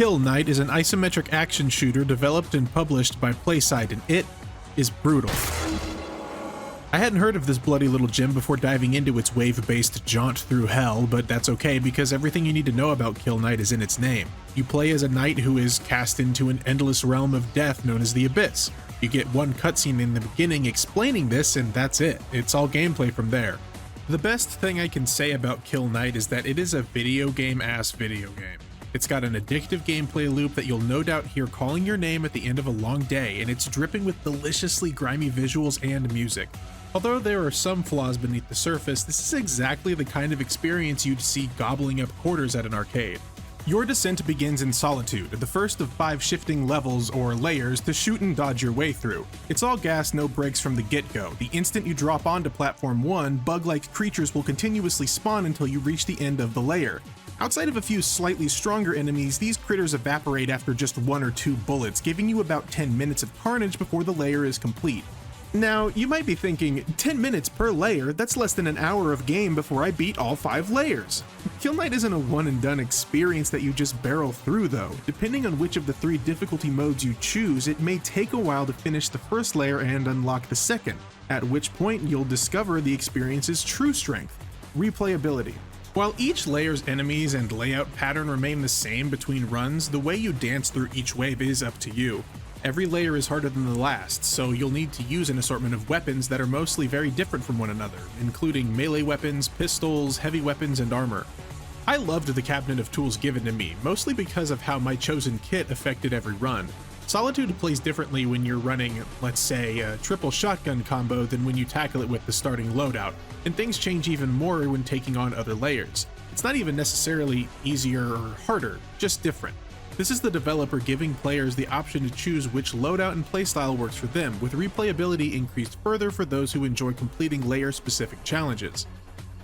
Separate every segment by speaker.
Speaker 1: Kill Knight is an isometric action shooter developed and published by PlaySide, and it is brutal. I hadn't heard of this bloody little gem before diving into its wave-based jaunt through hell, but that's okay because everything you need to know about Kill Knight is in its name. You play as a knight who is cast into an endless realm of death known as the Abyss. You get one cutscene in the beginning explaining this, and that's it. It's all gameplay from there. The best thing I can say about Kill Knight is that it is a video game-ass video game. It's got an addictive gameplay loop that you'll no doubt hear calling your name at the end of a long day, and it's dripping with deliciously grimy visuals and music. Although there are some flaws beneath the surface, this is exactly the kind of experience you'd see gobbling up quarters at an arcade. Your descent begins in Solitude, the first of 5 shifting levels or layers to shoot and dodge your way through. It's all gas, no brakes from the get-go. The instant you drop onto Platform 1, bug-like creatures will continuously spawn until you reach the end of the layer. Outside of a few slightly stronger enemies, these critters evaporate after just 1 or 2 bullets, giving you about 10 minutes of carnage before the layer is complete. Now, you might be thinking, 10 minutes per layer, that's less than an hour of game before I beat all 5 layers. Kill Knight isn't a one-and-done experience that you just barrel through though. Depending on which of the 3 difficulty modes you choose, it may take a while to finish the first layer and unlock the second, at which point you'll discover the experience's true strength: replayability. While each layer's enemies and layout pattern remain the same between runs, the way you dance through each wave is up to you. Every layer is harder than the last, so you'll need to use an assortment of weapons that are mostly very different from one another, including melee weapons, pistols, heavy weapons, and armor. I loved the cabinet of tools given to me, mostly because of how my chosen kit affected every run. Solitude plays differently when you're running, let's say, a triple shotgun combo than when you tackle it with the starting loadout, and things change even more when taking on other layers. It's not even necessarily easier or harder, just different. This is the developer giving players the option to choose which loadout and playstyle works for them, with replayability increased further for those who enjoy completing layer-specific challenges.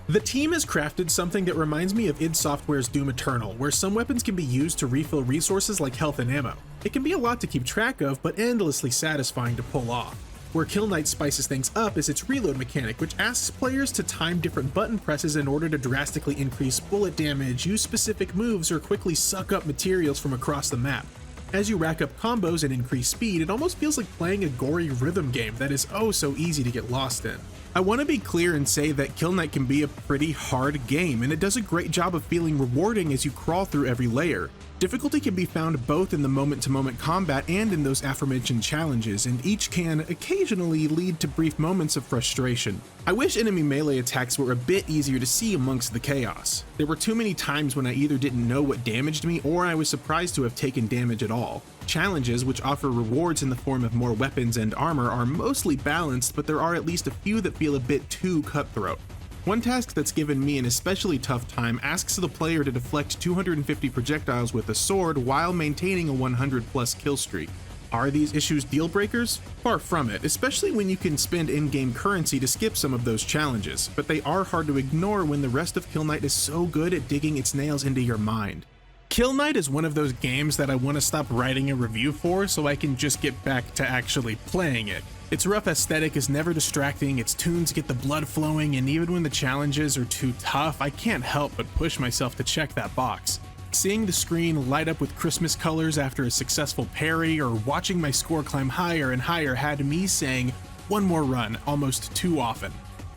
Speaker 1: The team has crafted something that reminds me of id Software's Doom Eternal, where some weapons can be used to refill resources like health and ammo. It can be a lot to keep track of, but endlessly satisfying to pull off. Where Kill Knight spices things up is its reload mechanic, which asks players to time different button presses in order to drastically increase bullet damage, use specific moves, or quickly suck up materials from across the map. As you rack up combos and increase speed, it almost feels like playing a gory rhythm game that is oh so easy to get lost in. I want to be clear and say that Kill Knight can be a pretty hard game, and it does a great job of feeling rewarding as you crawl through every layer. Difficulty can be found both in the moment-to-moment combat and in those aforementioned challenges, and each can occasionally lead to brief moments of frustration. I wish enemy melee attacks were a bit easier to see amongst the chaos. There were too many times when I either didn't know what damaged me or I was surprised to have taken damage at all. Challenges, which offer rewards in the form of more weapons and armor, are mostly balanced, but there are at least a few that feel a bit too cutthroat. One task that's given me an especially tough time asks the player to deflect 250 projectiles with a sword while maintaining a 100+ kill streak. Are these issues deal breakers? Far from it, especially when you can spend in-game currency to skip some of those challenges, but they are hard to ignore when the rest of Kill Knight is so good at digging its nails into your mind. Kill Knight is one of those games that I want to stop writing a review for so I can just get back to actually playing it. Its rough aesthetic is never distracting, its tunes get the blood flowing, and even when the challenges are too tough, I can't help but push myself to check that box. Seeing the screen light up with Christmas colors after a successful parry, or watching my score climb higher and higher had me saying, "One more run," almost too often.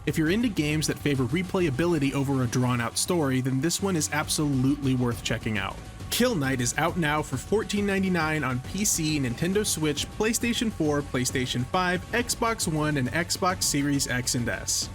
Speaker 1: If you're into games that favor replayability over a drawn-out story, then this one is absolutely worth checking out. Kill Knight is out now for $14.99 on PC, Nintendo Switch, PlayStation 4, PlayStation 5, Xbox One, and Xbox Series X and S.